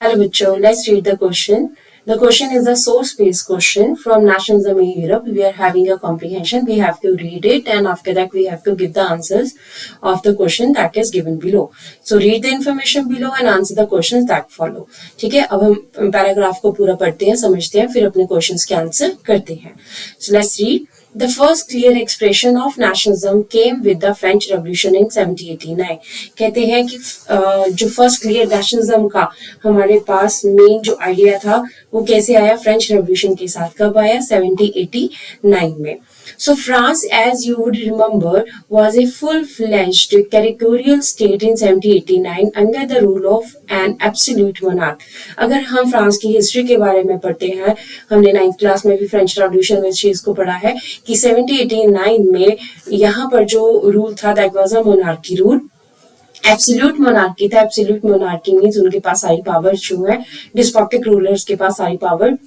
Hello, Bachcho. Let's read the question. The question is a source-based question from Nationalism in Europe. We are having a comprehension. We have to read it, and after that, we have to give the answers of the question that is given below. So, read the information below and answer the questions that follow. ठीक है, अब हम paragraph को पूरा पढ़ते हैं, समझते हैं, फिर अपने क्वेश्चंस के आंसर करते हैं. So, let's read. The first clear expression of nationalism came with the French Revolution in 1789. कहते हैं कि जो फर्स्ट क्लियर नेशनलिज्म का हमारे पास मेन जो आइडिया था वो कैसे आया फ्रेंच रेवोल्यूशन के साथ. कब आया? 1789 में. So France, as you would remember, was a full-fledged territorial state in 1789 under the rule of an absolute monarch. अगर हम फ्रांस की हिस्ट्री के बारे में पढ़ते हैं, हमने 9th क्लास में भी फ्रेंच रेवोल्यूशन में इस चीज को पढ़ा है कि 1789 में यहाँ पर जो रूल था that was a monarchy rule. Absolute monarchy था. एब्सोल्यूट मोनार्की मींस उनके पास सारी पावर जो है, डिस्पोटिक रूलर्स के पास सारी पावर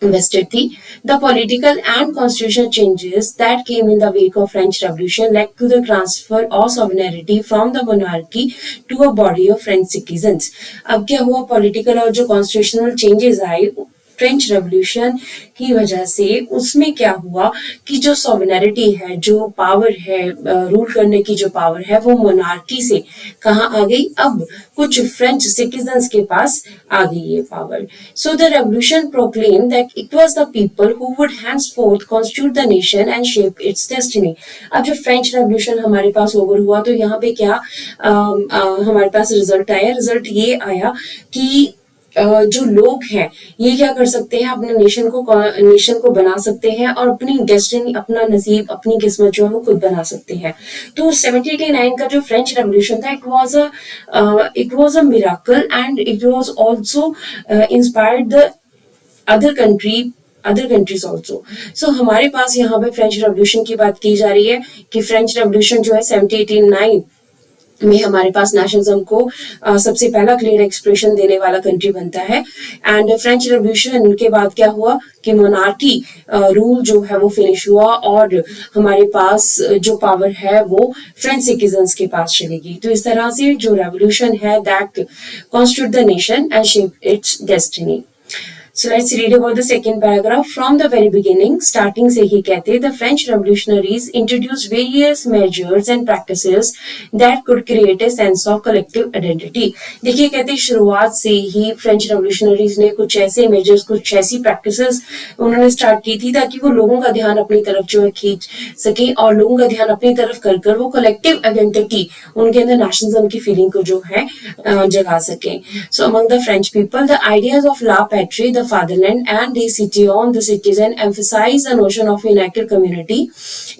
invested थी. The political and constitutional changes that came in the wake of French Revolution led to the transfer of sovereignty from the monarchy to a body of French citizens. अब क्या हुआ? Political और जो constitutional changes आए French revolution की वजह से, उसमें क्या हुआ कि जो सॉवरेनिटी है, जो पावर है, रूल करने की जो पावर है, वो मोनार्की से कहाँ आ गई? अब कुछ फ्रेंच सिटीजन्स के पास आ गई ये power. So the revolution proclaim that it was the people who would henceforth constitute the nation and shape its destiny. अब जब फ्रेंच रेवोल्यूशन हमारे पास ओवर हुआ तो यहाँ पे क्या हमारे पास रिजल्ट आया? रिजल्ट ये आया कि जो लोग हैं ये क्या कर सकते हैं? अपने नेशन को बना सकते हैं और अपनी डेस्टिनी, अपना नसीब, अपनी किस्मत जो है वो खुद बना सकते हैं. तो 1789 का जो फ्रेंच रेवोल्यूशन था, it was a miracle and it was also inspired the other countries also. So हमारे पास यहाँ पे फ्रेंच रेवोल्यूशन की बात की जा रही है कि फ्रेंच रेवोल्यूशन जो है 1789 में हमारे पास नेशनलिज्म को सबसे पहला क्लियर एक्सप्रेशन देने वाला कंट्री बनता है. एंड फ्रेंच रेवोल्यूशन के बाद क्या हुआ कि मोनार्की रूल जो है वो फिनिश हुआ और हमारे पास जो पावर है वो फ्रेंच सिटीजन्स के पास चलेगी. तो इस तरह से जो रेवोल्यूशन है that constitute the nation and shape it's destiny. So let's read about the second paragraph. From the very beginning, starting से ही कहते, the French revolutionaries introduced various measures and practices that could create a sense of collective identity. देखिए कहते शुरुआत से ही French revolutionaries ने कुछ ऐसे measures, कुछ ऐसी प्रैक्टिसेस उन्होंने स्टार्ट की थी ताकि वो लोगों का ध्यान अपनी तरफ जो है खींच सके और लोगों का ध्यान अपनी तरफ कर वो कलेक्टिव आइडेंटिटी, उनके अंदर नेशनलिज्म की फीलिंग को जो है जगा सके. So among the French people, the ideas of la patrie, the fatherland and the citoyen, the citizen, emphasize the notion of a united community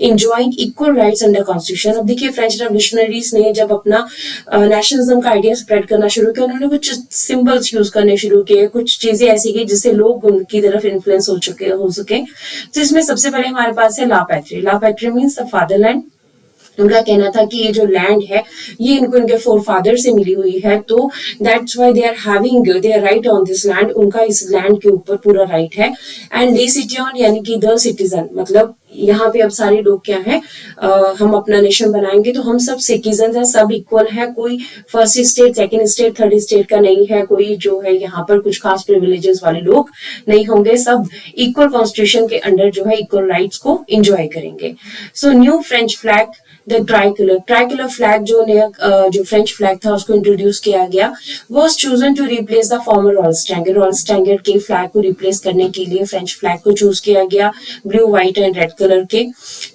enjoying equal rights under constitution. अब देखिए French revolutionaries ने जब अपना nationalism का idea spread करना शुरू किया, उन्होंने कुछ सिंबल्स यूज करने शुरू किए, कुछ चीजें ऐसी की जिससे लोग उनकी तरफ इन्फ्लुएंस हो सके. तो इसमें सबसे पहले हमारे पास है ला पैट्री. ला पैट्री मीन्स द फादरलैंड. उनका कहना था कि ये जो लैंड है ये इनको इनके फोरफादर से मिली हुई है, तो that's why they are having their right on this land. उनका इस लैंड के ऊपर पूरा राइट है. एंड ले सिटीजन यानी कि द सिटीजन, मतलब यहाँ पे अब सारे लोग क्या हैं, हम अपना नेशन बनाएंगे तो हम सब सिटीजन हैं, सब इक्वल है. कोई first state, second state, third state का नहीं है. कोई जो है यहाँ पर कुछ खास प्रिविलेजेस वाले लोग नहीं होंगे. सब इक्वल कॉन्स्टिट्यूशन के अंडर जो है इक्वल राइट्स को एंजॉय करेंगे. So new French flag, the tricolour flag जो नया जो फ्रेंच फ्लैग था उसको इंट्रोड्यूस किया गया, was chosen to replace the former royal standard के फ्लैग को रिप्लेस करने के लिए फ्रेंच फ्लैग को चूज किया गया blue, white and red colour के.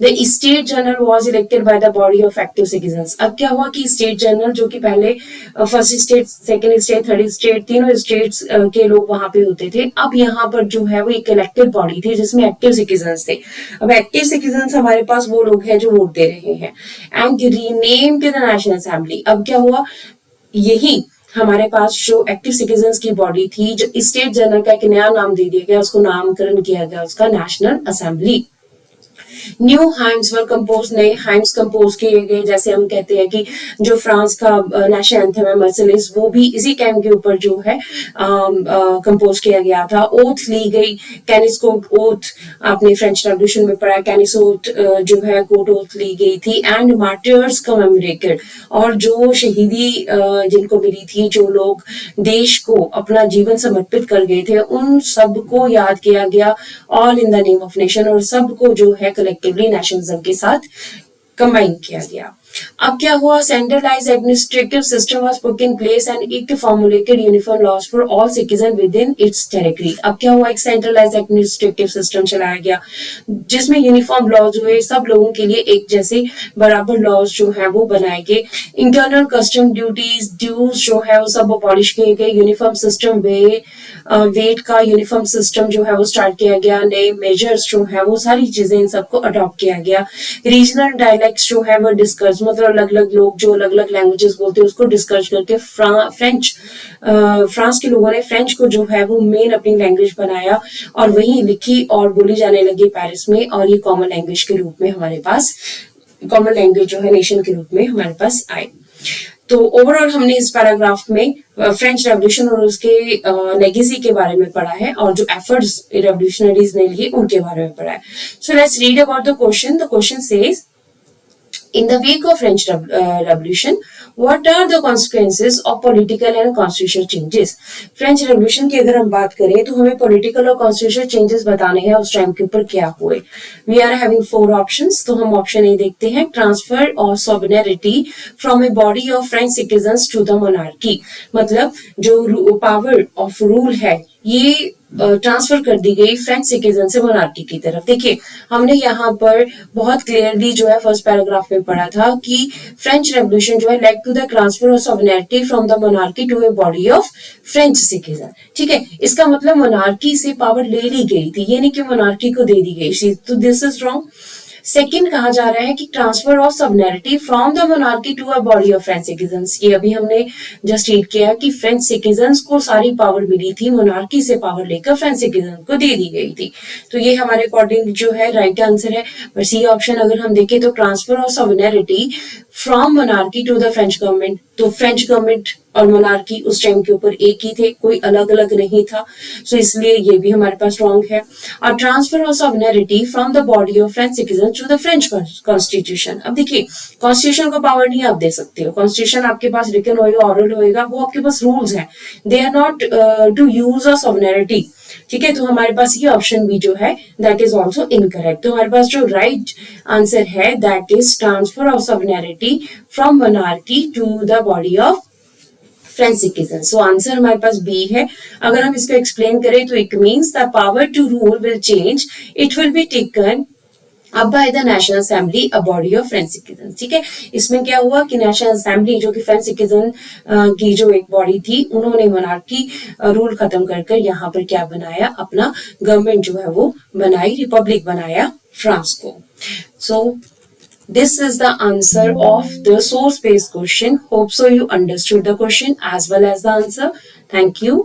The state general was elected by the body of active citizens. अब क्या हुआ कि स्टेट जनरल जो कि पहले first state, second state, third state, तीनों स्टेट्स के लोग वहां पे होते थे. अब यहाँ पर जो है वो एक इलेक्टेड बॉडी थी जिसमें एक्टिव सिटीजन्स थे. अब एक्टिव सिटीजन्स हमारे पास वो लोग हैं जो वोट दे रहे हैं. And renamed the National assembly. अब क्या हुआ, यही हमारे पास जो एक्टिव सिटीजन्स की बॉडी थी, जो स्टेट जनरल का एक नया नाम दे दिया गया, उसको नामकरण किया गया उसका नेशनल असेंबली. न्यू हाइम्स वर कंपोज, नए हाइम्स कंपोज किए गए, जैसे हम कहते हैं कि जो फ्रांस का नेशनल एंथम है मर्सिलेस, वो भी इसी टाइम के ऊपर जो है कंपोज किया गया था। ओथ ली गई, कैनिस्कोट ओथ, आपने फ्रेंच रेवोल्यूशन में पढ़ा, कैनिसोट जो है कोट ओथ ली गई थी। एंड मार्टियर्स कमेमोरेटेड, और जो शहीदी जिनको मिली थी, जो लोग देश को अपना जीवन समर्पित कर गए थे, उन सबको याद किया गया, all in the name of nation, और सबको जो है कलेक्टिवली नेशनलिज्म के साथ कंबाइन किया गया। अब क्या हुआ, centralised administrative system was put in place and it formulated uniform laws for all citizen within its territory. अब क्या हुआ, एक सेंट्रलाइज्ड एडमिनिस्ट्रेटिव सिस्टम चलाया गया जिसमें यूनिफॉर्म लॉज हुए, सब लोगों के लिए एक जैसे बराबर लॉज जो है वो बनाए गए। इंटरनल कस्टम ड्यूटीज ड्यूज जो है वो सब अबॉलिश किए गए। यूनिफॉर्म सिस्टम वेट का यूनिफॉर्म सिस्टम जो है वो स्टार्ट किया गया। नए मेजर्स जो है वो सारी चीजें इन सबको अडॉप्ट किया गया। रीजनल डायलेक्ट्स जो है वो डिस्कस, मतलब अलग अलग लोग जो अलग अलग लैंग्वेजेस बोलते हैं उसको डिस्कस करके फ्रांस के लोगों ने फ्रेंच को जो है वो मेन अपनी लैंग्वेज बनाया और वही लिखी और बोली जाने लगी पेरिस में, और ये कॉमन लैंग्वेज के रूप में हमारे पास, कॉमन लैंग्वेज जो है नेशन के रूप में हमारे पास आए। तो ओवरऑल हमने इस पैराग्राफ में फ्रेंच रेवोल्यूशन और उसके लेगेसी के बारे में पढ़ा है, और जो एफर्ट्स रेवोल्यूशनरीज ने लिए उनके बारे में पढ़ा है। So let's read about the question. The question says, in the wake of French Revolution, what are the consequences of political and constitutional changes? French revolution की अगर हम बात करें तो हमें पॉलिटिकल और कॉन्स्टिट्यूशनल चेंजेस बताने हैं उस टाइम के ऊपर क्या हुए। वी आर हैविंग 4 ऑप्शंस, तो हम ऑप्शन ए देखते हैं, transfer of sovereignty from a body of French citizens to the monarchy. मतलब जो पावर ऑफ रूल है ये ट्रांसफर कर दी गई फ्रेंच सिटीजन से मोनार्की की तरफ। देखिए हमने यहाँ पर बहुत क्लियरली जो है फर्स्ट पैराग्राफ में पढ़ा था कि फ्रेंच रेवोल्यूशन जो है led to the transfer of sovereignty from the monarchy to a body of French citizen. ठीक है, इसका मतलब मोनार्की से पावर ले ली गई थी, ये नहीं कि मोनार्की को दे दी गई, तो दिस इज रॉन्ग। सेकंड कहा जा रहा है कि transfer of sovereignty from the monarchy to a body of French citizens. ये अभी हमने जस्ट रीड किया कि फ्रेंच सिटीजन्स को सारी पावर मिली थी, मोनार्की से पावर लेकर फ्रेंच सिटीजन को दे दी गई थी। तो ये हमारे अकॉर्डिंग जो है राइट आंसर है। पर सी ऑप्शन अगर हम देखें तो transfer of sovereignty from monarchy to the French government, तो फ्रेंच गवर्नमेंट और मोनार्की उस टाइम के ऊपर एक ही थे, कोई अलग अलग नहीं था, सो इसलिए ये भी हमारे पास रॉन्ग है। और transfer of sovereignty from the body of French citizen to the French constitution. अब देखिए कॉन्स्टिट्यूशन को पावर नहीं आप दे सकते हो, कॉन्स्टिट्यूशन आपके पास रिटन होएगा, ऑरल होएगा, वो आपके पास रूल्स हैं, they are not to use a sovereignty. ठीक है, तो हमारे पास ये ऑप्शन भी जो है दैट इज ऑल्सो इनकरेक्ट। तो हमारे पास जो राइट आंसर है that is transfer of sovereignty from monarchy to the body of French citizen. So answer हमारे पास बी है। अगर हम इसको एक्सप्लेन करें तो it means the power to rule will change, it will be taken up by the National Assembly a body of French citizen. ठीक है, इसमें क्या हुआ कि नेशनल असेंबली जो कि फ्रेंच सिटीजन की जो एक बॉडी थी, उन्होंने मोनार्की रूल खत्म कर कर यहाँ पर क्या बनाया, अपना गवर्नमेंट जो है वो बनाई, रिपब्लिक बनाया फ्रांस को। सो this is the answer of the source based question. Hope so you understood the question as well as the answer. Thank you.